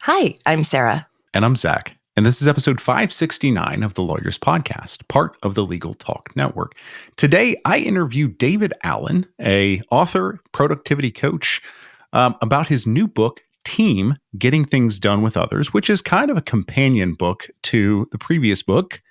Hi, I'm Sarah. And I'm Zach. And this is episode 569 of the Lawyerist podcast, part of the Legal Talk Network. Today, I interview David Allen, a author, productivity coach, about his new book, Team: Getting Things Done with Others, which is kind of a companion book to the previous book,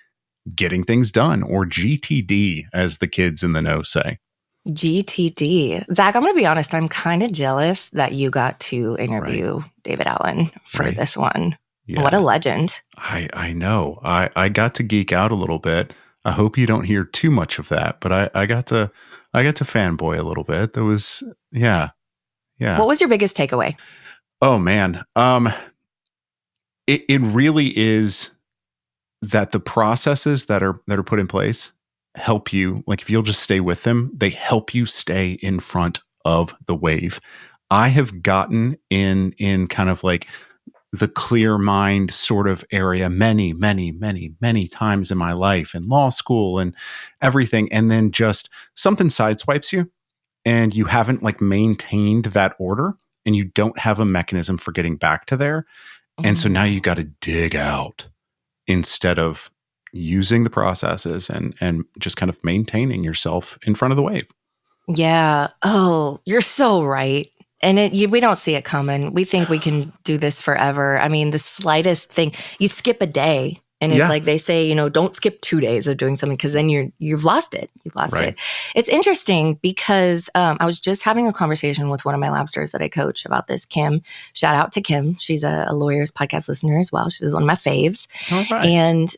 Getting Things Done, or GTD, as the kids in the know say. GTD. Zach, I'm going to be honest. I'm kind of jealous that you got to interview David Allen for this one. Yeah. What a legend. I know. I got to geek out a little bit. I hope you don't hear too much of that, but I got to fanboy a little bit. There was, yeah. What was your biggest takeaway? Oh man. It really is that the processes that are put in place help you. Like if you'll just stay with them, they help you stay in front of the wave. I have gotten in kind of like the clear mind sort of area many times in my life, in law school and everything. And then just something sideswipes you and you haven't like maintained that order and you don't have a mechanism for getting back to there. And so now you got to dig out instead of using the processes and just kind of maintaining yourself in front of the wave. Yeah. Oh, you're so right. And we don't see it coming. We think we can do this forever. I mean, the slightest thing, you skip a day and it's like they say, don't skip 2 days of doing something because then you've lost it. You've lost it. It's interesting because I was just having a conversation with one of my lobsters that I coach about this, Kim. Shout out to Kim. She's a Lawyerist podcast listener as well. She's one of my faves. All right. And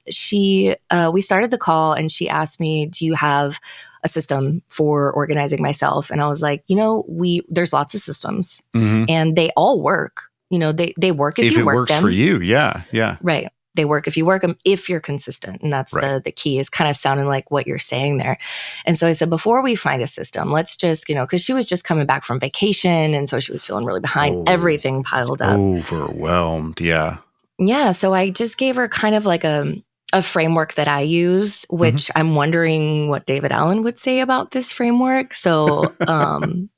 we started the call and she asked me, do you have a system for organizing myself? And I was like, there's lots of systems and they all work. They work if you work them. If it works for you, yeah. Right. They work if you work them, if you're consistent. And that's the key, is kind of sounding like what you're saying there. And so I said, before we find a system, let's just, because she was just coming back from vacation. And so she was feeling really behind, everything piled up. Overwhelmed, yeah. Yeah. So I just gave her kind of like a framework that I use, which I'm wondering what David Allen would say about this framework. So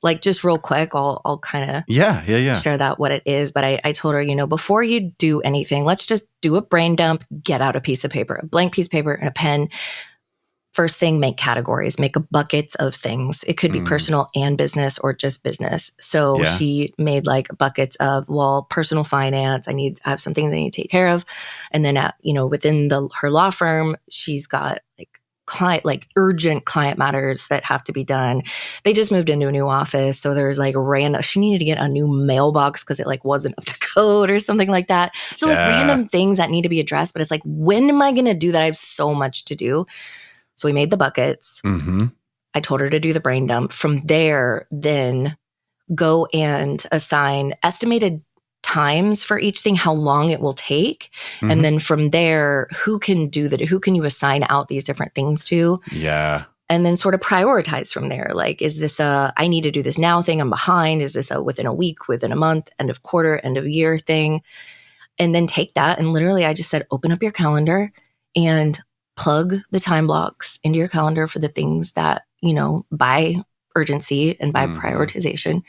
like just real quick, I'll kind of share that what it is. But I told her, before you do anything, let's just do a brain dump, get out a piece of paper, a blank piece of paper and a pen. First thing, make categories, make buckets of things. It could be personal and business or just business. So she made like buckets of, personal finance. I have some things I need to take care of. And then, within her law firm, she's got urgent client matters that have to be done. They just moved into a new office. So there's like she needed to get a new mailbox because it like wasn't up to code or something like that. So like random things that need to be addressed. But it's like, when am I going to do that? I have so much to do. So we made the buckets. I told her to do the brain dump. From there, then go and assign estimated times for each thing, how long it will take. And then from there, who can you assign out these different things to? Yeah. And then sort of prioritize from there. Like, is this I need to do this now thing? I'm behind. Is this within a week, within a month, end of quarter, end of year thing? And then take that. And literally, I just said, open up your calendar and plug the time blocks into your calendar for the things that, by urgency and by prioritization.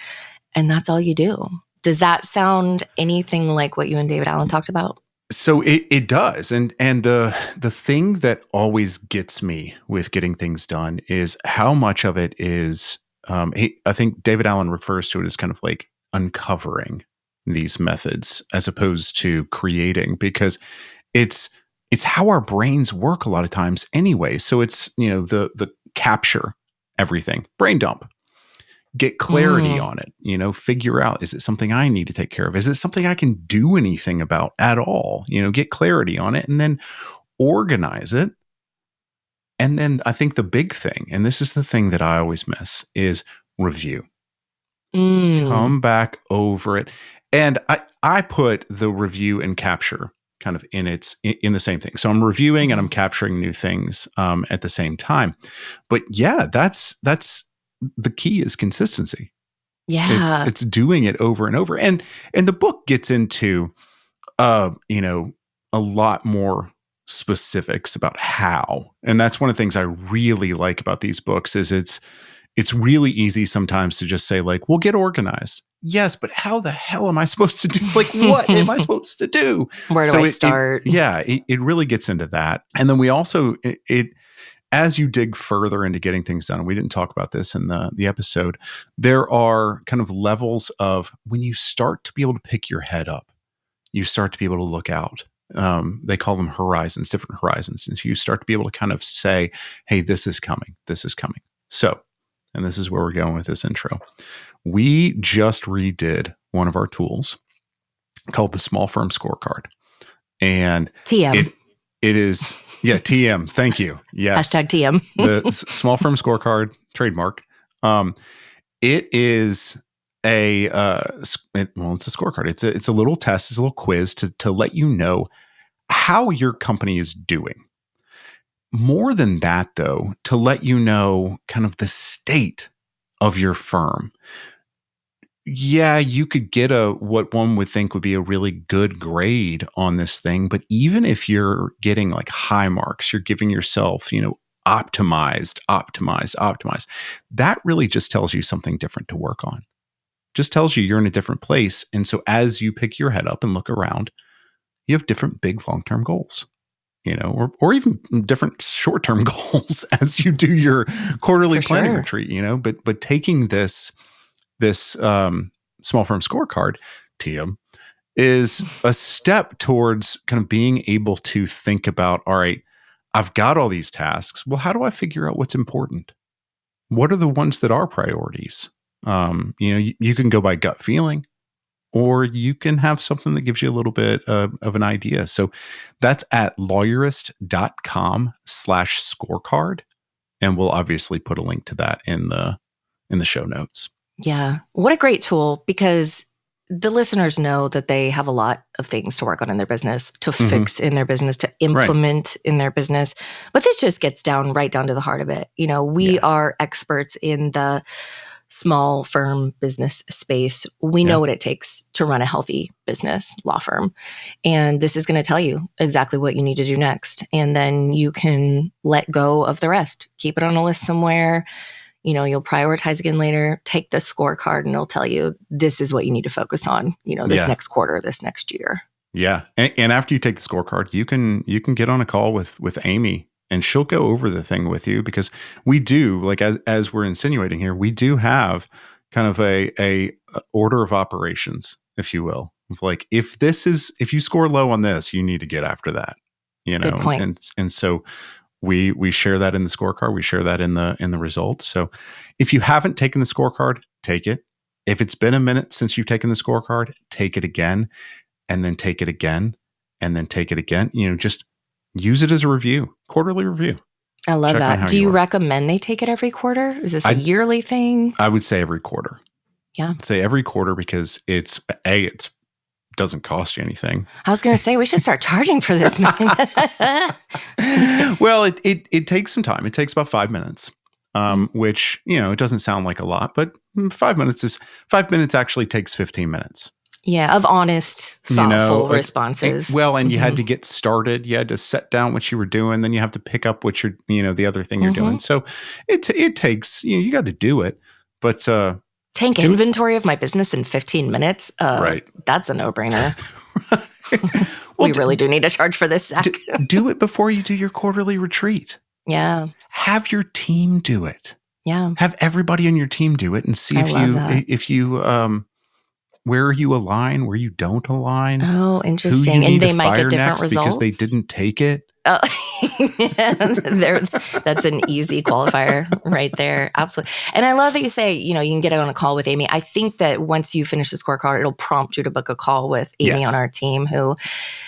And that's all you do. Does that sound anything like what you and David Allen talked about? So it does. And the thing that always gets me with getting things done is how much of it is, I think David Allen refers to it as kind of like uncovering these methods as opposed to creating, because it's how our brains work a lot of times anyway. So it's, the capture everything, brain dump, get clarity on it, figure out, is it something I need to take care of? Is it something I can do anything about at all? Get clarity on it and then organize it. And then I think the big thing, and this is the thing that I always miss, is review. Come back over it. And I put the review and capture kind of in the same thing. So I'm reviewing and I'm capturing new things at the same time. But yeah, that's the key, is consistency. Yeah. It's doing it over and over. And the book gets into a lot more specifics about how. And that's one of the things I really like about these books, is it's really easy sometimes to just say like, well, get organized. yes, but how the hell am I supposed to do? Like, what am I supposed to do? Where do I start? It really gets into that. And then we also, as you dig further into getting things done, we didn't talk about this in the episode, there are kind of levels of when you start to be able to pick your head up, you start to be able to look out. They call them horizons, different horizons. And so you start to be able to kind of say, hey, this is coming. This is coming. So, and this is where we're going with this intro. We just redid one of our tools called the Small Firm Scorecard. And TM. It is, TM. Thank you. Yes. Hashtag TM. The Small Firm Scorecard, trademark. It is it's a scorecard. It's a little test, it's a little quiz to let you know how your company is doing. More than that, though, to let you know kind of the state of your firm. Yeah, you could get what one would think would be a really good grade on this thing, but even if you're getting like high marks, you're giving yourself, optimized. That really just tells you something different to work on. Just tells you you're in a different place. And so as you pick your head up and look around, you have different big long-term goals, or even different short-term goals as you do your quarterly planning retreat, but taking this Small Firm Scorecard, TM, is a step towards kind of being able to think about, all right, I've got all these tasks. Well, how do I figure out what's important? What are the ones that are priorities? You can go by gut feeling, or you can have something that gives you a little bit of an idea. So that's at Lawyerist.com/scorecard. And we'll obviously put a link to that in the show notes. Yeah. What a great tool, because the listeners know that they have a lot of things to work on in their business, to fix in their business, to implement in their business. But this just gets right down to the heart of it. We are experts in the small firm business space. We know what it takes to run a healthy business law firm. And this is going to tell you exactly what you need to do next. And then you can let go of the rest. Keep it on a list somewhere. You'll prioritize again later, take the scorecard, and it'll tell you this is what you need to focus on, this next quarter, this next year. Yeah. And after you take the scorecard, you can get on a call with Amy, and she'll go over the thing with you, because we do, like, as we're insinuating here, we do have kind of a order of operations, if you will. Like, if you score low on this, you need to get after that, Good point. And so we share that in the scorecard. We share that in the results. So if you haven't taken the scorecard, take it. If it's been a minute since you've taken the scorecard, take it again, and then take it again, and then take it again. Just use it as a review, quarterly review. I love that. Do you recommend they take it every quarter? Is this a yearly thing? I would say every quarter. Yeah. I'd say every quarter, because it doesn't cost you anything. I was going to say, we should start charging for this, man. Well, it takes some time. It takes about 5 minutes, which, it doesn't sound like a lot, but 5 minutes actually takes 15 minutes. Yeah, of honest, thoughtful responses. And you had to get started. You had to set down what you were doing. Then you have to pick up what you're, the other thing you're doing. So it takes, you got to do it. But take inventory of my business in 15 minutes. Right. That's a no-brainer. We really do need to charge for this, Zach. Do it before you do your quarterly retreat. Yeah. Have your team do it. Yeah. Have everybody on your team do it, and see if you where you align, where you don't align. Oh, interesting. And they might get different results because they didn't take it. Oh, that's an easy qualifier right there. Absolutely. And I love that you say, you can get on a call with Amy. I think that once you finish the scorecard, it'll prompt you to book a call with Amy on our team, who,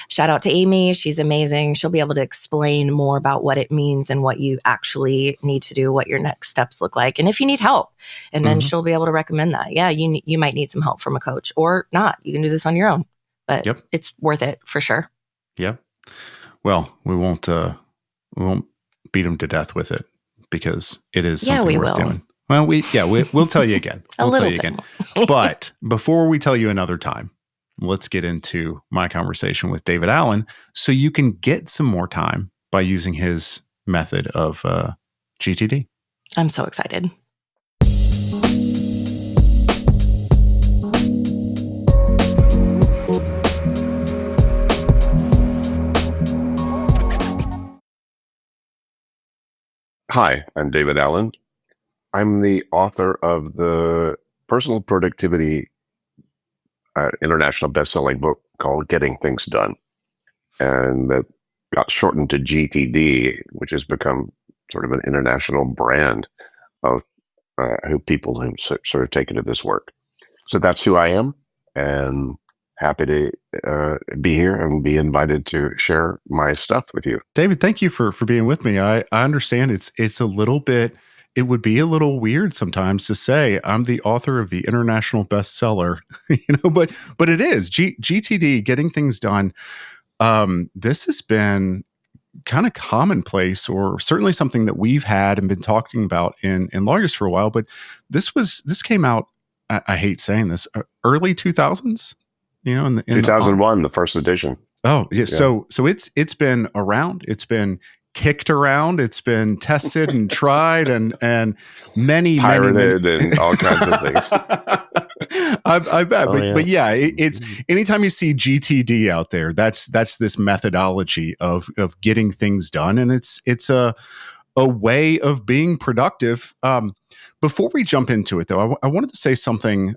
shout out to Amy. She's amazing. She'll be able to explain more about what it means and what you actually need to do, what your next steps look like, and if you need help. And then she'll be able to recommend that. Yeah, you might need some help from a coach or not. You can do this on your own, but it's worth it for sure. Yeah. Well, we won't beat them to death with it, because it is something worth doing. Well, we'll tell you again. We'll tell you again. But before we tell you another time, let's get into my conversation with David Allen, so you can get some more time by using his method of GTD. I'm so excited. Hi, I'm David Allen. I'm the author of the personal productivity international best-selling book called Getting Things Done, and that got shortened to GTD, which has become sort of an international brand of who people who sort of taken to this work. So that's who I am, and happy to be here and be invited to share my stuff with you. David, thank you for being with me. I understand it's a little bit, it would be a little weird sometimes to say I'm the author of the international bestseller, but it is GTD, Getting Things Done. This has been kind of commonplace, or certainly something that we've had and been talking about in lawyers for a while. But this came out. I hate saying this, early 2000s. In the 2001, the first edition. oh yeah. Yeah. So it's been around. It's been kicked around. It's been tested and tried, and many Pirated and all kinds of things. I bet, Oh, but yeah. yeah, it's anytime you see GTD out there, that's this methodology of getting things done, and it's a way of being productive. Before we jump into it, though, I wanted to say something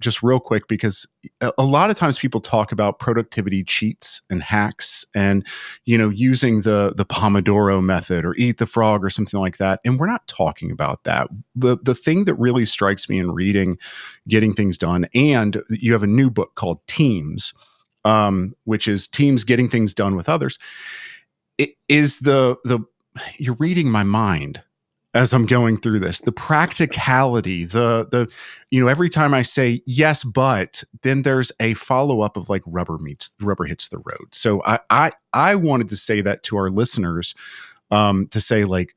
just real quick, because a lot of times people talk about productivity cheats and hacks, and using the Pomodoro method or eat the frog or something like that. And we're not talking about that. The thing that really strikes me in reading Getting Things Done, and you have a new book called Teams, which is Teams Getting Things Done with Others. It is the you're reading my mind as I'm going through this. The practicality, the every time I say yes, but then there's a follow up of like rubber hits the road. So I wanted to say that to our listeners, to say like,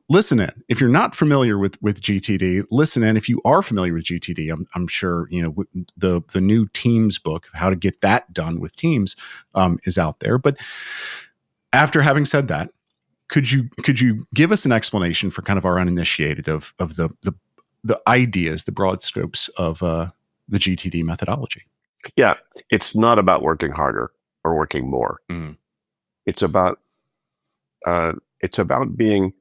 listen in. If you're not familiar with GTD, listen in. If you are familiar with GTD, I'm sure the new Teams book, how to get that done with Teams, is out there. But after having said that, could you give us an explanation for kind of our uninitiated of the ideas, the broad scopes of the GTD methodology? Yeah, it's not about working harder or working more. Mm. It's about being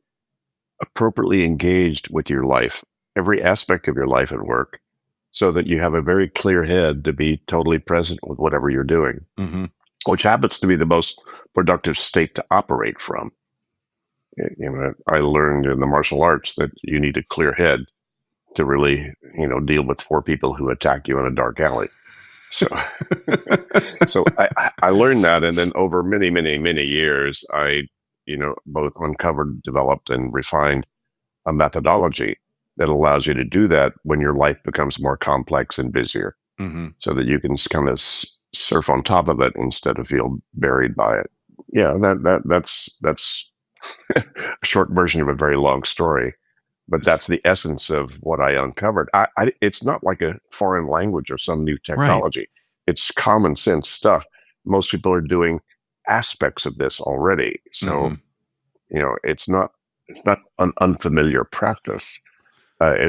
appropriately engaged with your life, every aspect of your life at work, so that you have a very clear head to be totally present with whatever you're doing, Mm-hmm. which happens to be the most productive state to operate from. I learned in the martial arts that you need a clear head to really, deal with four people who attack you in a dark alley. So, so I learned that, and then over many, many, many years, I, both uncovered, developed, and refined a methodology that allows you to do that when your life becomes more complex and busier, Mm-hmm. so that you can kind of surf on top of it instead of feel buried by it. Yeah, that's a short version of a very long story. But that's the essence of what I uncovered. It's not like a foreign language or some new Right. technology. It's common sense stuff. Most people are doing aspects of this already. So, it's not an unfamiliar practice.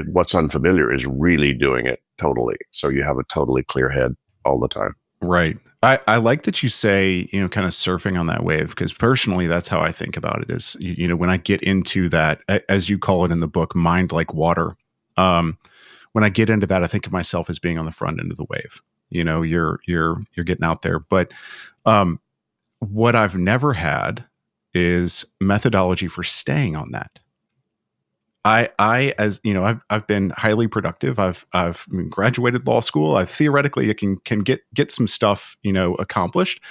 What's unfamiliar is really doing it totally. So you have a totally clear head all the time. Right. I like that you say, kind of surfing on that wave, because personally, that's how I think about it is, when I get into that, as you call it in the book, mind like water. When I get into that, I think of myself as being on the front end of the wave. You're getting out there. But what I've never had is methodology for staying on that. As I've been highly productive. I've graduated law school. I theoretically can get some stuff accomplished,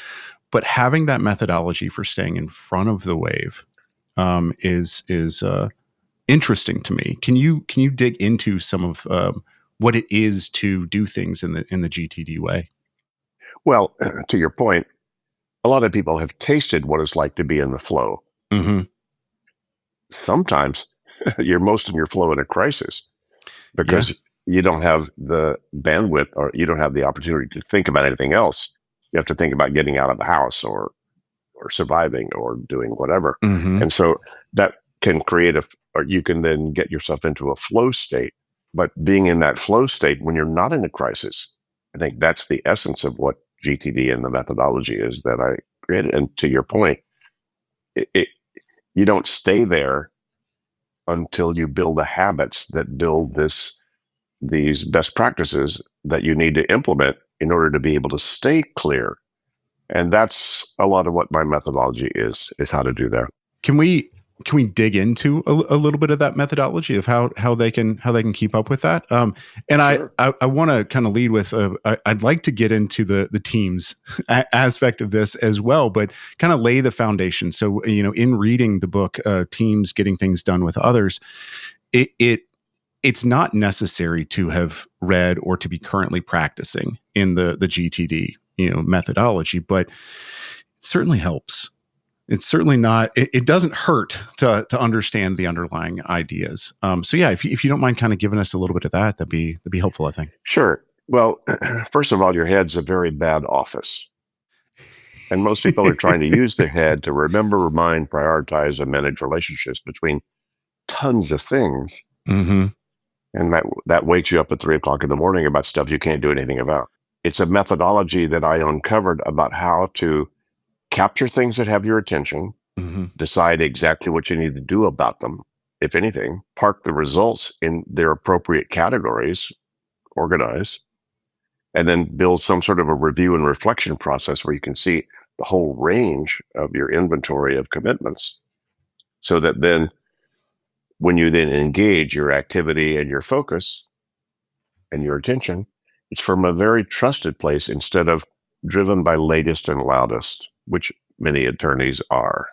but having that methodology for staying in front of the wave is interesting to me. Can you dig into some of what it is to do things in the GTD way? Well, to your point, a lot of people have tasted what it's like to be in the flow. Mm-hmm. Sometimes you're most in your flow in a crisis, Yeah. because you don't have the bandwidth, or you don't have the opportunity to think about anything else. You have to think about getting out of the house, or surviving, or doing whatever. Mm-hmm. And so that can create or you can then get yourself into a flow state. But being in that flow state when you're not in a crisis, I think that's the essence of what GTD and the methodology is that I created. And to your point, it you don't stay there until you build the habits that build these best practices that you need to implement in order to be able to stay clear. And that's a lot of what my methodology is how to do that. Can we dig into a little bit of that methodology of how they can keep up with that? And Sure. I want to kind of lead with I'd like to get into the teams aspect of this as well, but kind of lay the foundation. So in reading the book, Teams Getting Things Done with Others, it's not necessary to have read or to be currently practicing in the GTD methodology, but it certainly helps. It's certainly not. It doesn't hurt to understand the underlying ideas. So yeah, if you don't mind, kind of giving us a little bit of that, that'd be helpful, I think. Sure. Well, first of all, your head's a very bad office, and most people are trying to use their head to remember, remind, prioritize, and manage relationships between tons of things, Mm-hmm. and that wakes you up at 3:00 in the morning about stuff you can't do anything about. It's a methodology that I uncovered about how to capture things that have your attention, Mm-hmm. decide exactly what you need to do about them, if anything, park the results in their appropriate categories, organize, and then build some sort of a review and reflection process where you can see the whole range of your inventory of commitments, so that then when you then engage your activity and your focus and your attention, it's from a very trusted place instead of driven by latest and loudest, which many attorneys are,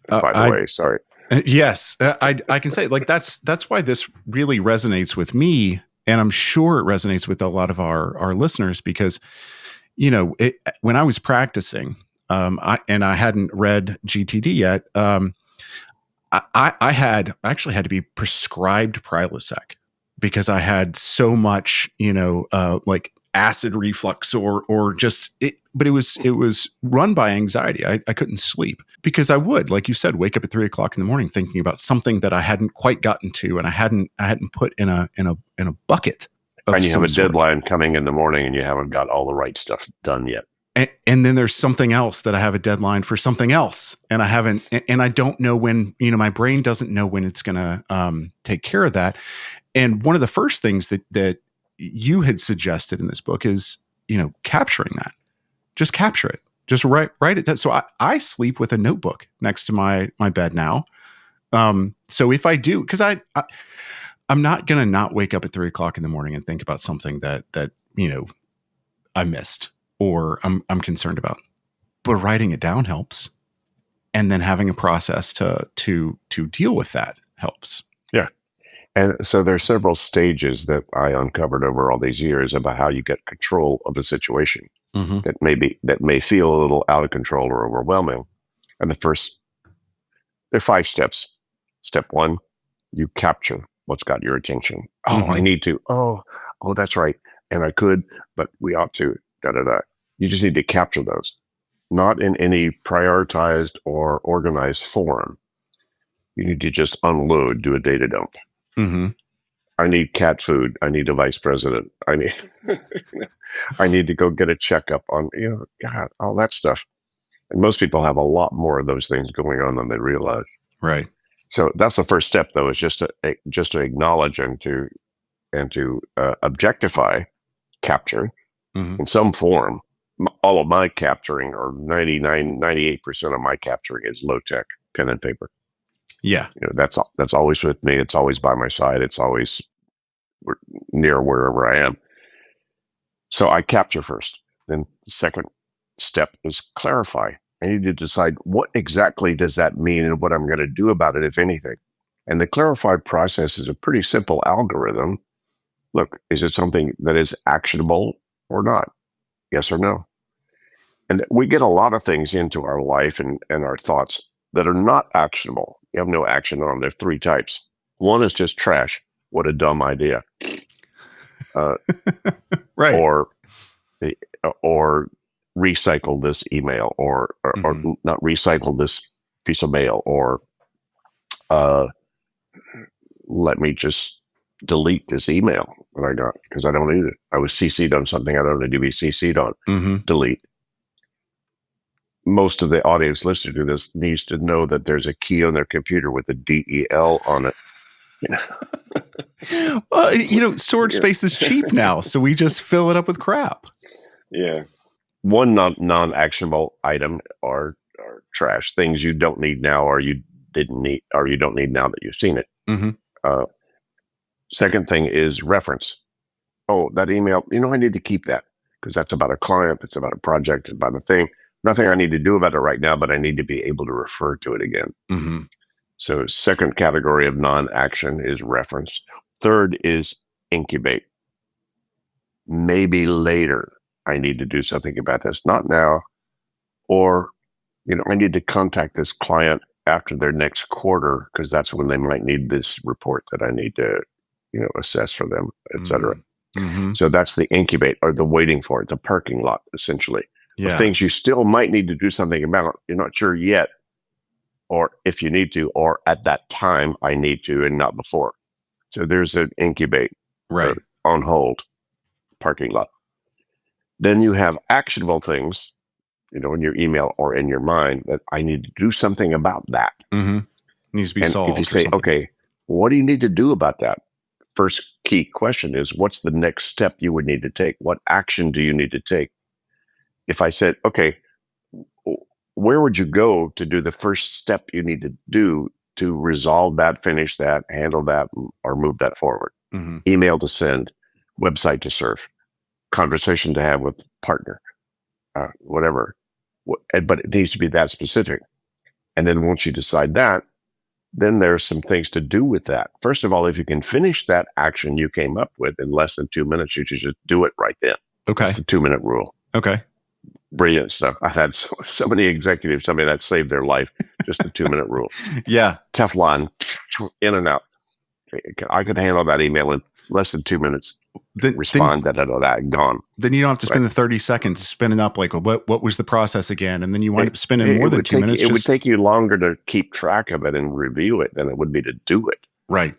by the way. Sorry. Yes, I can say, like, that's why this really resonates with me, and I'm sure it resonates with a lot of our listeners, because when I was practicing, I hadn't read GTD yet. I actually had to be prescribed Prilosec because I had so much, like acid reflux or just it. But it was run by anxiety. I couldn't sleep because I would, like you said, wake up at 3:00 in the morning thinking about something that I hadn't quite gotten to, and I hadn't put in a bucket. And you have a deadline coming in the morning, and you haven't got all the right stuff done yet. And then there's something else that I have a deadline for something else, and I haven't, and I don't know when. My brain doesn't know when it's going to take care of that. And one of the first things that you had suggested in this book is, capturing that. Just capture it. Just write it down. So I sleep with a notebook next to my bed now. So if I do, because I'm not going to not wake up at 3:00 in the morning and think about something that I missed or I'm concerned about. But writing it down helps, and then having a process to deal with that helps. Yeah. And so there's several stages that I uncovered over all these years about how you get control of a situation Mm-hmm. that may feel a little out of control or overwhelming. And there are 5 steps. Step 1, you capture what's got your attention. Oh, Mm-hmm. I need to. Oh, that's right. And I could, but we ought to. Da da da. You just need to capture those, not in any prioritized or organized form. You need to just unload, do a data dump. Mm-hmm. I need cat food. I need a vice president. I need to go get a checkup on, God, all that stuff. And most people have a lot more of those things going on than they realize. Right. So that's the first step, though, is just to acknowledge and to objectify, capture Mm-hmm. in some form. All of my capturing, or 98% of my capturing, is low tech, pen and paper. Yeah. That's always with me. It's always by my side. It's always near wherever I am. So I capture first. Then the second step is clarify. I need to decide what exactly does that mean and what I'm going to do about it, if anything. And the clarify process is a pretty simple algorithm. Look, is it something that is actionable or not? Yes or no? And we get a lot of things into our life and our thoughts that are not actionable. You have no action on them. There are 3 types. One is just trash. What a dumb idea. Right. Or recycle this email, or Mm-hmm. not recycle this piece of mail, or let me just delete this email that I got because I don't need it. I was CC'd on something I don't need to be CC'd on. Mm-hmm. Delete. Most of the audience listening to this needs to know that there's a key on their computer with a DEL on it. Well, storage space is cheap now, so we just fill it up with crap. Yeah. One non-actionable item are trash, things you don't need now, or you didn't need, or you don't need now that you've seen it. Mm-hmm. Second thing is reference. Oh, that email, I need to keep that because that's about a client, it's about a project, it's about a thing. Nothing I need to do about it right now, but I need to be able to refer to it again. Mm-hmm. So second category of non-action is reference. Third is incubate. Maybe later I need to do something about this, not now. Or, I need to contact this client after their next quarter because that's when they might need this report that I need to, assess for them, et cetera. Mm-hmm. So that's the incubate, or the waiting for. It's a parking lot, essentially, of things you still might need to do something about. You're not sure yet, or if you need to, or at that time I need to, and not before. So there's an incubate, right, on hold, parking lot. Then you have actionable things, in your email or in your mind that I need to do something about that. Mm-hmm. Needs to be and solved. If you say, okay, what do you need to do about that? First key question is, what's the next step you would need to take? What action do you need to take? If I said, okay, where would you go to do the first step you need to do to resolve that, finish that, handle that, or move that forward? Mm-hmm. Email to send, website to serve, conversation to have with partner, whatever. But it needs to be that specific. And then once you decide that, then there's some things to do with that. First of all, if you can finish that action you came up with in less than 2 minutes, you should just do it right then. Okay. That's the 2-minute rule. Okay. Brilliant stuff. I've had so many executives tell me that saved their life. Just the 2-minute rule. Yeah. Teflon, in and out. I could handle that email in less than 2 minutes. Respond, gone. Then you don't have to spend the 30 seconds spinning up like, what was the process again? And then you wind up spending more than 2 minutes. It would take you longer to keep track of it and review it than it would be to do it. Right.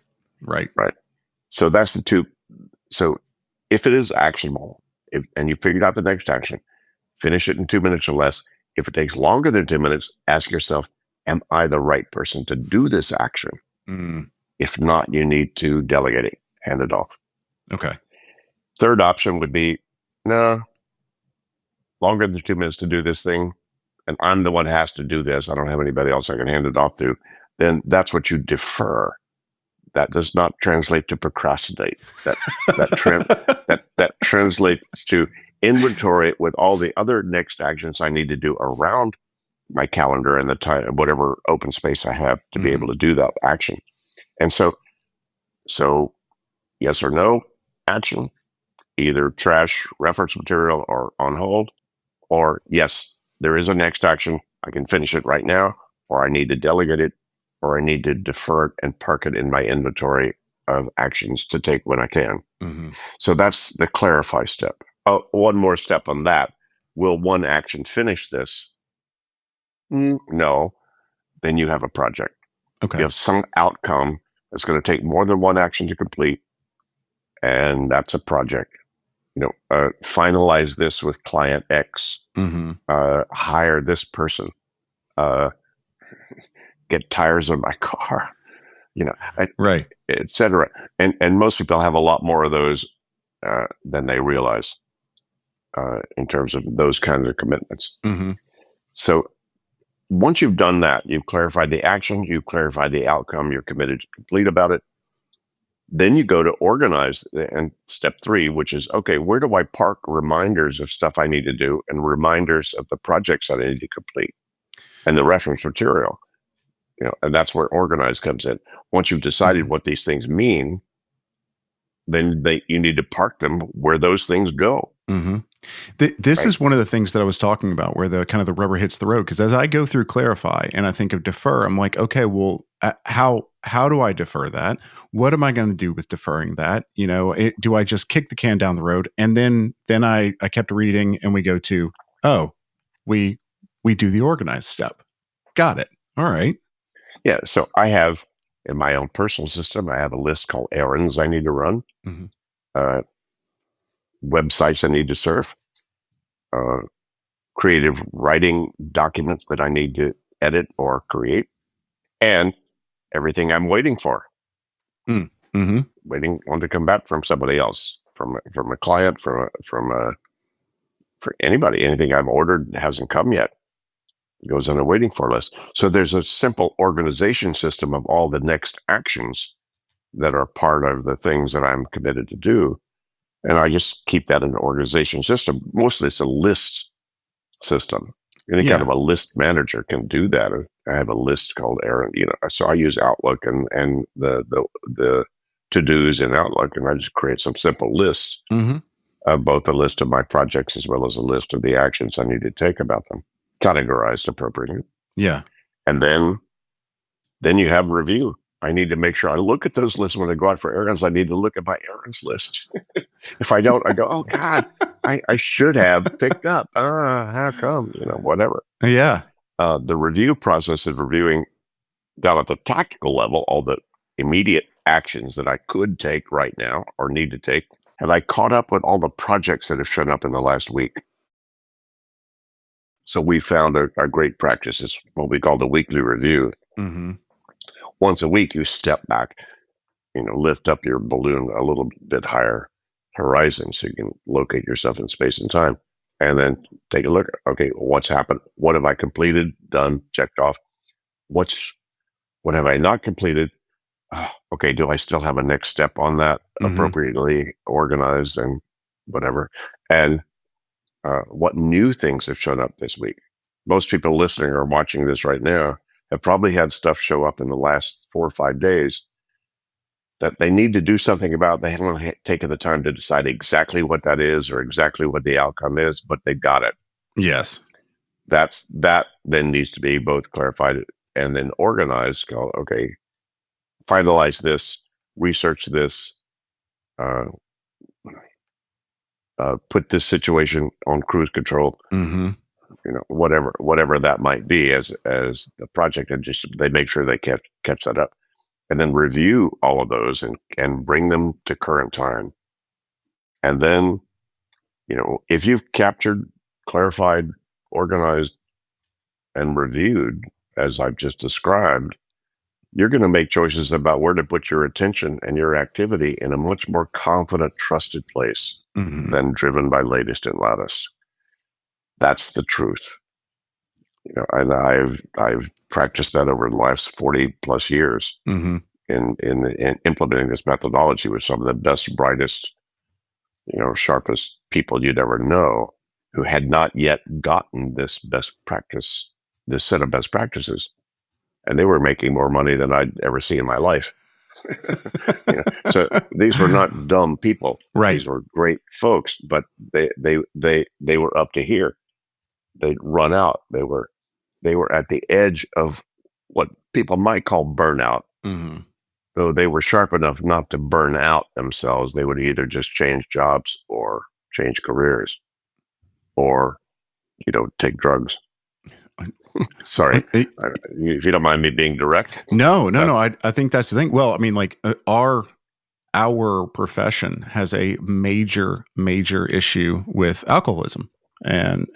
So that's the two. So if it is actionable, and you figured out the next action, finish it in 2 minutes or less. If it takes longer than 2 minutes, ask yourself, am I the right person to do this action? Mm. If not, you need to delegate it, hand it off. Okay. Third option would be, no, longer than 2 minutes to do this thing, and I'm the one who has to do this. I don't have anybody else I can hand it off to. Then that's what you defer. That does not translate to procrastinate. That translates to inventory with all the other next actions I need to do around my calendar and the time, whatever open space I have to be able to do that action. And so yes or no action, either trash, reference material, or on hold, or yes, there is a next action. I can finish it right now, or I need to delegate it, or I need to defer it and park it in my inventory of actions to take when I can. Mm-hmm. So that's the clarify step. One more step on that. Will one action finish this? No. Then you have a project. Okay. You have some outcome that's going to take more than one action to complete, and that's a project. Finalize this with client X. Mm-hmm. Hire this person. Get tires on my car. Right. Et cetera. And most people have a lot more of those than they realize in terms of those kinds of commitments. Mm-hmm. So once you've done that, you've clarified the action, you've clarified the outcome, you're committed to complete about it. Then you go to organize, and step 3, which is, okay, where do I park reminders of stuff I need to do and reminders of the projects I need to complete and the reference material? And that's where organize comes in. Once you've decided what these things mean, then you need to park them where those things go. Mm-hmm. This is one of the things that I was talking about, where the kind of the rubber hits the road. Because as I go through clarify and I think of defer, I'm like, okay, well, how do I defer that? What am I going to do with deferring that? Do I just kick the can down the road? And then I kept reading, and we go to, we do the organized step. Got it. All right. Yeah. So I have, in my own personal system, I have a list called errands I need to run, websites I need to surf, creative writing documents that I need to edit or create, and everything I'm waiting for. Mm-hmm. waiting on to come back from somebody else, from a client, for anybody. Anything I've ordered hasn't come yet. It goes on a waiting for list. So there's a simple organization system of all the next actions that are part of the things that I'm committed to do. And I just keep that in an organization system. Mostly it's a list system. Any kind of a list manager can do that. I have a list called Aaron, so I use Outlook and the to-dos in Outlook, and I just create some simple lists of both a list of my projects as well as a list of the actions I need to take about them, categorized appropriately. Yeah. And then you have review. I need to make sure I look at those lists when I go out for errands. I need to look at my errands list. If I don't, I go, oh God, I should have picked up. How come? Whatever. Yeah. The review process is reviewing down at the tactical level all the immediate actions that I could take right now or need to take. Have I caught up with all the projects that have shown up in the last week? So we found a great practice is what we call the weekly review. Mm-hmm. Once a week, you step back, lift up your balloon a little bit higher horizon so you can locate yourself in space and time, and then take a look. Okay, what's happened? What have I completed? Done? Checked off. What have I not completed? Okay, do I still have a next step on that, appropriately organized and whatever? And what new things have shown up this week? Most people listening or watching this right now have probably had stuff show up in the last 4 or 5 days that they need to do something about. They haven't taken the time to decide exactly what that is or exactly what the outcome is, but they got it. Yes. That then needs to be both clarified and then organized. Go, okay, finalize this, research this, put this situation on cruise control. Whatever that might be as the project, and just they make sure they catch that up, and then review all of those and bring them to current time. And then, if you've captured, clarified, organized, and reviewed, as I've just described, you're going to make choices about where to put your attention and your activity in a much more confident, trusted place than driven by latest and loudest. That's the truth. And I've practiced that over the last 40 plus years in implementing this methodology with some of the best, brightest, sharpest people you'd ever know, who had not yet gotten this set of best practices. And they were making more money than I'd ever seen in my life. So these were not dumb people. Right. These were great folks, but they were up to here. They'd run out. They were at the edge of what people might call burnout. Though they were sharp enough not to burn out themselves. They would either just change jobs or change careers or, take drugs. Sorry, if you don't mind me being direct. No. I think that's the thing. Well, I mean, like our profession has a major issue with alcoholism and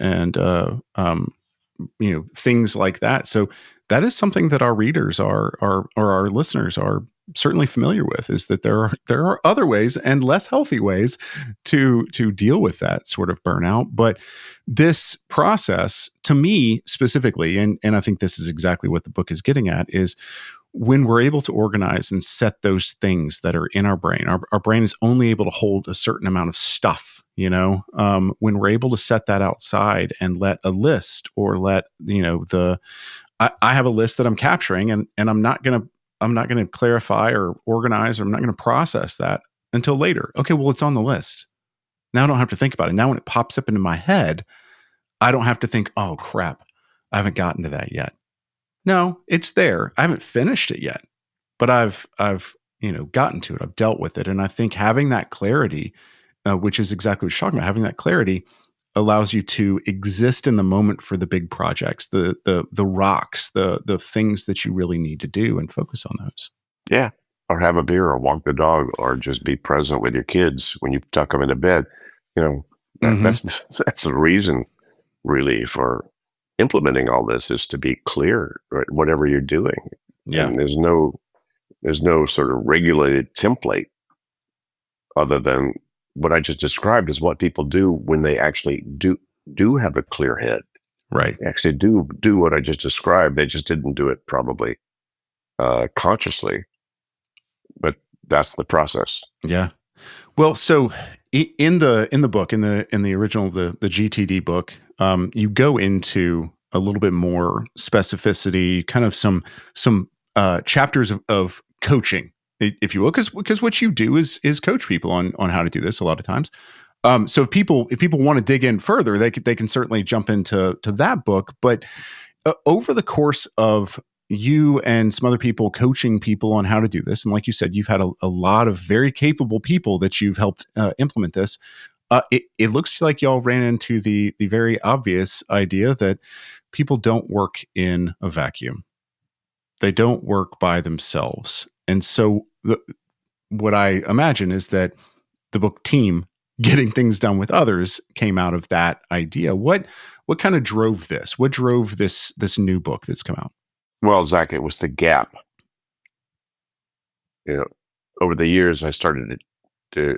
things like that. So that is something that our readers or our listeners are certainly familiar with, is that there are other ways and less healthy ways to deal with that sort of burnout. But this process, to me specifically, and I think this is exactly what the book is getting at, is when we're able to organize and set those things that are in our brain. Our brain is only able to hold a certain amount of stuff, when we're able to set that outside and let a list or let, I have a list that I'm capturing and I'm not going to clarify or organize, or I'm not going to process that until later. Okay, well, it's on the list. Now I don't have to think about it. Now when it pops up into my head, I don't have to think, oh crap, I haven't gotten to that yet. No, it's there. I haven't finished it yet, but I've gotten to it. I've dealt with it. And I think having that clarity, which is exactly what you're talking about, having that clarity allows you to exist in the moment for the big projects, the rocks, the things that you really need to do, and focus on those. Yeah. Or have a beer or walk the dog or just be present with your kids when you tuck them into bed. That's the reason really for implementing all this, is to be clear, right? Whatever you're doing. Yeah. And there's no There's no sort of regulated template other than what I just described is what people do when they actually do have a clear head. Right. They actually do what I just described. They just didn't do it probably consciously, but that's the process. Yeah. Well, so in the book, in the original the GTD book, you go into a little bit more specificity, kind of some chapters of coaching, if you will, because what you do is coach people on how to do this a lot of times. So if people want to dig in further, they can certainly jump into that book. But over the course of you and some other people coaching people on how to do this, and like you said, you've had a lot of very capable people that you've helped implement this. It looks like y'all ran into the very obvious idea that people don't work in a vacuum. They don't work by themselves, and so what I imagine is that the book Team, Getting Things Done with Others, came out of that idea. What kind of drove this? What drove this new book that's come out? Well, Zach, it was the gap. Over the years, I started to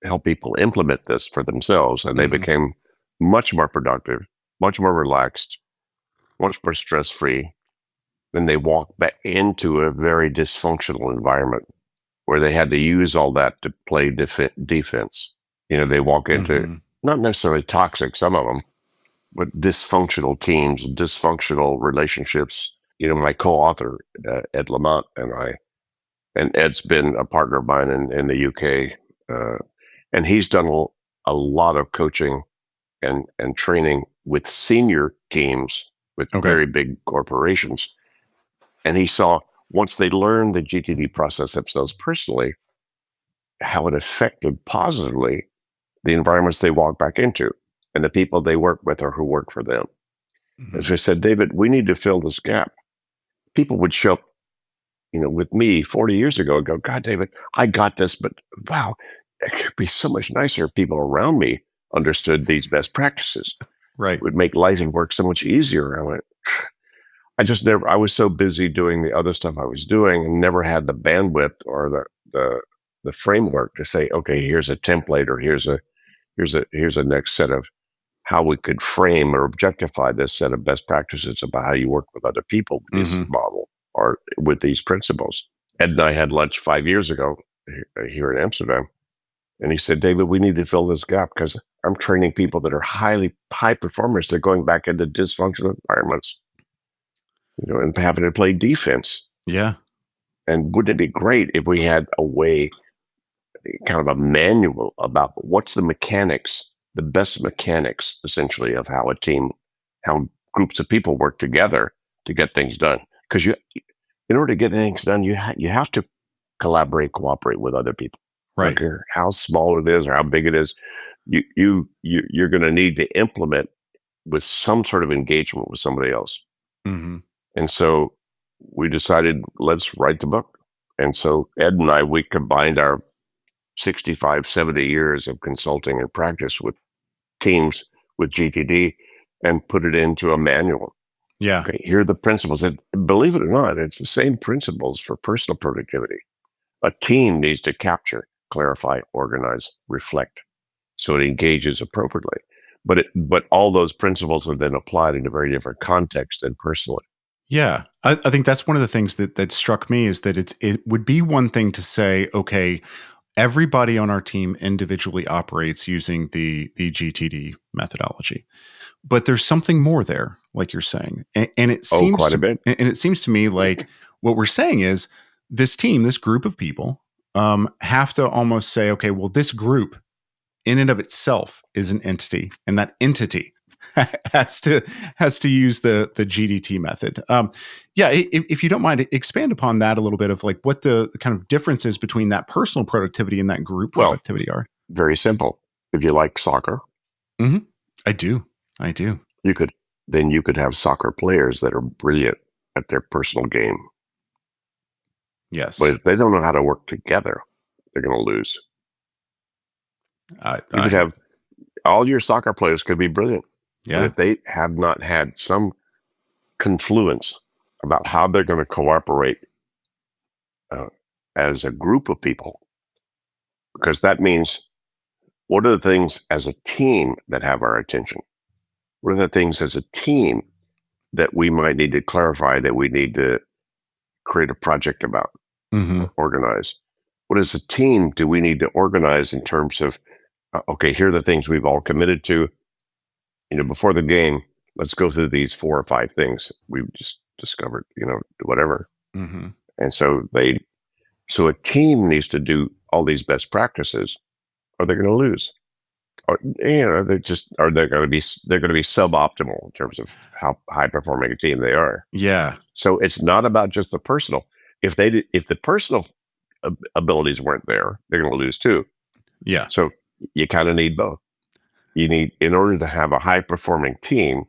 help people implement this for themselves, and they became much more productive, much more relaxed, much more stress-free. Then they walked back into a very dysfunctional environment where they had to use all that to play defense. They walk into not necessarily toxic, some of them, but dysfunctional teams, dysfunctional relationships. My co-author, Ed Lamont, and Ed's been a partner of mine in the UK, and he's done a lot of coaching and training with senior teams with very big corporations. And he saw, once they learned the GTD process themselves personally, how it affected positively the environments they walk back into and the people they work with or who work for them. And so I said, David, we need to fill this gap. People would show up, with me 40 years ago and go, God, David, I got this, but wow, it could be so much nicer if people around me understood these best practices. Right. It would make life and work so much easier. I went, I was so busy doing the other stuff I was doing and never had the bandwidth or the framework to say, okay, here's a template or here's a next set of how we could frame or objectify this set of best practices about how you work with other people with this model or with these principles. Ed and I had lunch 5 years ago here in Amsterdam. And he said, David, we need to fill this gap because I'm training people that are high performers. They're going back into dysfunctional environments, and having to play defense. Yeah. And wouldn't it be great if we had a way, kind of a manual about what's the mechanics, the best mechanics, essentially, of how how groups of people work together to get things done. Because in order to get things done, you have to collaborate, cooperate with other people. Right. I don't care how small it is or how big it is. You're going to need to implement with some sort of engagement with somebody else. And so we decided, let's write the book. And so Ed and I, we combined our 65, 70 years of consulting and practice with teams with GTD and put it into a manual. Yeah. Okay, here are the principles. And believe it or not, it's the same principles for personal productivity. A team needs to capture, clarify, organize, reflect, so it engages appropriately. But all those principles are then applied in a very different context and personally. Yeah. I think that's one of the things that struck me is that it would be one thing to say, okay, everybody on our team individually operates using the GTD methodology, but there's something more there, like you're saying, and it seems quite a bit. And it seems to me like what we're saying is this team, this group of people, have to almost say, okay, well, this group in and of itself is an entity, and that entity has to use the GDT method. If you don't mind, expand upon that a little bit of like what the kind of differences between that personal productivity and that group productivity are. Very simple. If you like soccer, I do. you could have soccer players that are brilliant at their personal game. Yes, but if they don't know how to work together, they're going to lose. You could have all your soccer players could be brilliant. Yeah. But if they have not had some confluence about how they're going to cooperate as a group of people, because that means what are the things as a team that have our attention? What are the things as a team that we might need to clarify, that we need to create a project about or organize? What as a team do we need to organize in terms of, okay, here are the things we've all committed to, before the game, let's go through these 4 or 5 things we've just discovered, whatever. And so a team needs to do all these best practices, or they're going to lose. Or they're going to be suboptimal in terms of how high performing a team they are. Yeah. So it's not about just the personal. If the personal abilities weren't there, they're going to lose too. Yeah. So you kind of need both. You need, in order to have a high performing team,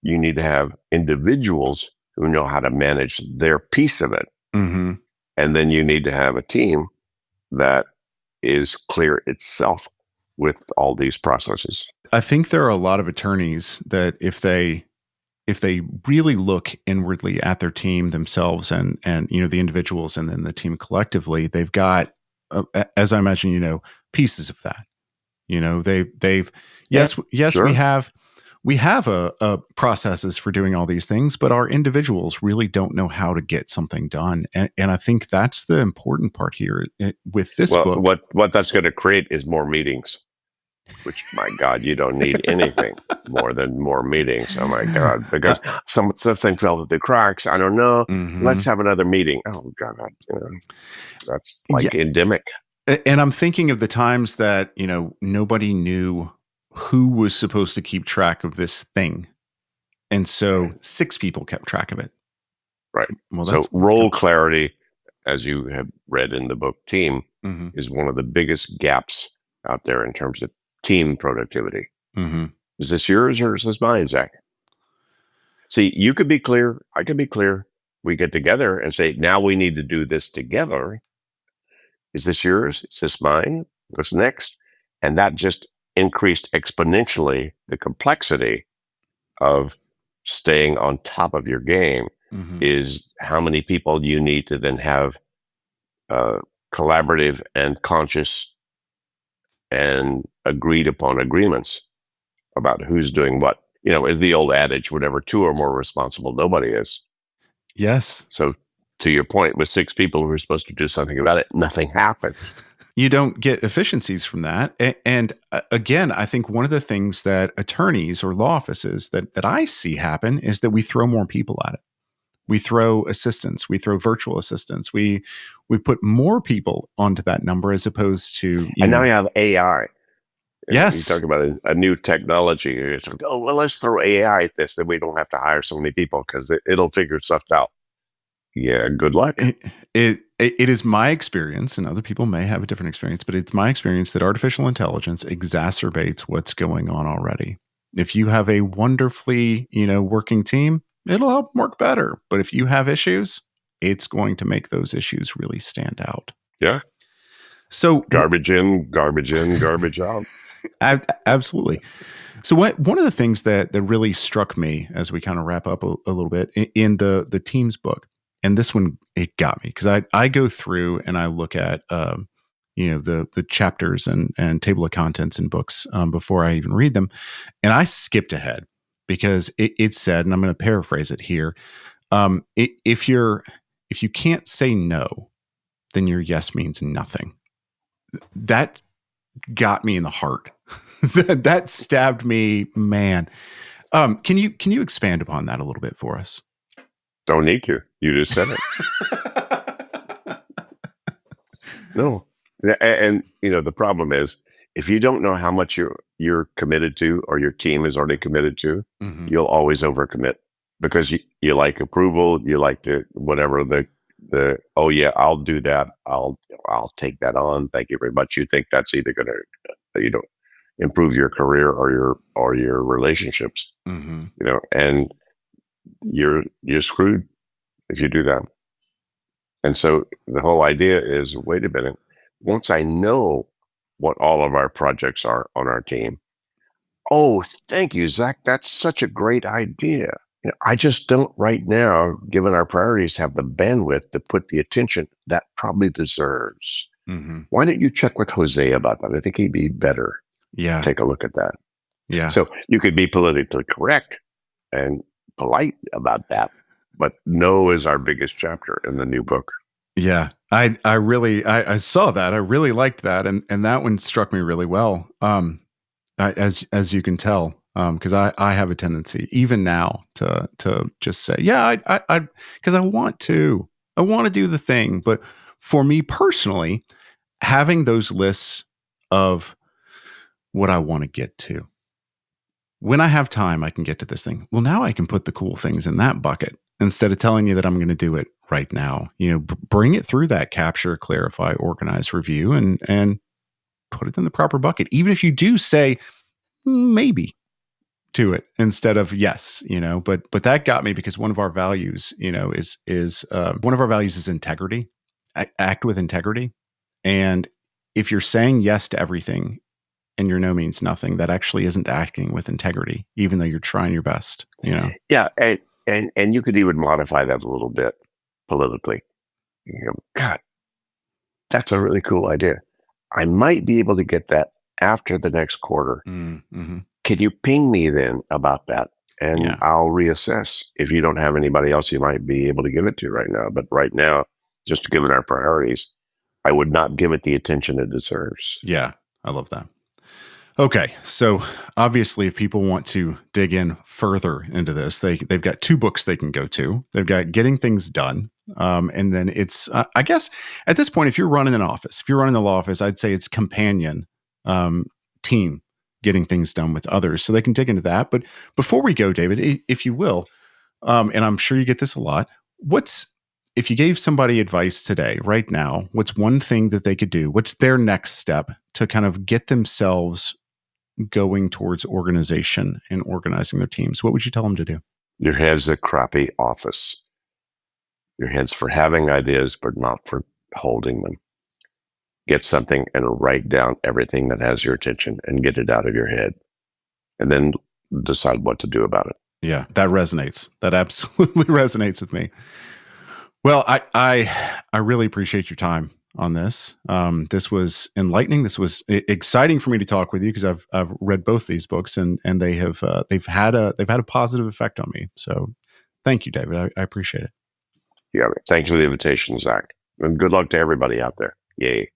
you need to have individuals who know how to manage their piece of it. And then you need to have a team that is clear itself with all these processes. I think there are a lot of attorneys that if they really look inwardly at their team themselves and the individuals and then the team collectively, they've got, as I imagine, pieces of that. They've Sure. we have a processes for doing all these things, but our individuals really don't know how to get something done. And I think that's the important part here with this book. What that's going to create is more meetings, which, my God, you don't need anything more than more meetings. Oh, my God, because something fell through the cracks. I don't know. Let's have another meeting. Oh, God, that's like endemic. And I'm thinking of the times that, nobody knew who was supposed to keep track of this thing. And so 6 people kept track of it. Right. Well, so role clarity, as you have read in the book Team, is one of the biggest gaps out there in terms of team productivity. Is this yours or is this mine, Zach? See, you could be clear. I could be clear. We get together and say, now we need to do this together. Is this yours? Is this mine? What's next? And that just increased exponentially the complexity of staying on top of your game. Is how many people you need to then have collaborative and conscious and agreed upon agreements about who's doing what. Is the old adage, whatever 2 or more responsible, nobody is. Yes. So to your point, with 6 people who are supposed to do something about it, nothing happens. You don't get efficiencies from that. And again, I think one of the things that attorneys or law offices that I see happen is that we throw more people at it. We throw assistants, we throw virtual assistants. We put more people onto that number as opposed to, now you have AI. Yes. You talk about a new technology. It's like, oh, well, let's throw AI at this, then we don't have to hire so many people because it'll figure stuff out. Yeah, good luck. It is my experience, and other people may have a different experience, but it's my experience that artificial intelligence exacerbates what's going on already. If you have a wonderfully, working team, it'll help them work better. But if you have issues, it's going to make those issues really stand out. Yeah. So garbage in, garbage out. Absolutely. So one of the things that really struck me as we kind of wrap up a little bit in the Teams book, and this one, it got me because I go through and I look at the chapters and table of contents in books before I even read them, and I skipped ahead because it said, and I'm going to paraphrase it here, if you can't say no, then your yes means nothing. That got me in the heart. That stabbed me, man. Can you expand upon that a little bit for us? Don't need to. You just said it. No. And the problem is, if you don't know how much you're committed to, or your team is already committed to, you'll always overcommit because you like approval. You like to whatever the oh yeah, I'll do that. I'll take that on. Thank you very much. You think that's either going to improve your career or your relationships, and you're screwed if you do that. And so the whole idea is, wait a minute, once I know what all of our projects are on our team, oh, thank you, Zach. That's such a great idea. I just don't right now, given our priorities, have the bandwidth to put the attention that probably deserves. Mm-hmm. Why don't you check with Jose about that? I think he'd be better. Yeah. Take a look at that. Yeah. So you could be politically correct and polite about that, but no is our biggest chapter in the new book. Yeah. I really saw that. I really liked that. And that one struck me really well. As you can tell, because I have a tendency even now to just say, yeah, I because I want to do the thing. But for me personally, having those lists of what I want to get to, when I have time, I can get to this thing. Well, now I can put the cool things in that bucket instead of telling you that I'm going to do it right now. Bring it through that capture, clarify, organize, review, and put it in the proper bucket. Even if you do say maybe to it instead of yes, but that got me because one of our values, is one of our values is integrity. Act with integrity. And if you're saying yes to everything and your no means nothing, that actually isn't acting with integrity, even though you're trying your best, Yeah, and you could even modify that a little bit politically. God, that's a really cool idea. I might be able to get that after the next quarter. Mm-hmm. Can you ping me then about that? And Yeah. I'll reassess. If you don't have anybody else you might be able to give it to right now. But right now, just given our priorities, I would not give it the attention it deserves. Yeah, I love that. Okay, so obviously, if people want to dig in further into this, they've got 2 books they can go to. They've got Getting Things Done, and then it's I guess at this point, if you're running an office, if you're running the law office, I'd say it's companion team getting things done with others, so they can dig into that. But before we go, David, if you will, and I'm sure you get this a lot, if you gave somebody advice today, right now, what's one thing that they could do? What's their next step to kind of get themselves going towards organization and organizing their teams? What would you tell them to do? Your head's a crappy office. Your head's for having ideas, but not for holding them. Get something and write down everything that has your attention and get it out of your head. And then decide what to do about it. Yeah, that resonates. That absolutely resonates with me. Well, I really appreciate your time on this. This was enlightening. This was exciting for me to talk with you because I've read both these books and they've had a positive effect on me. So thank you, David. I appreciate it. Yeah, thanks for the invitation, Zach. And good luck to everybody out there. Yay.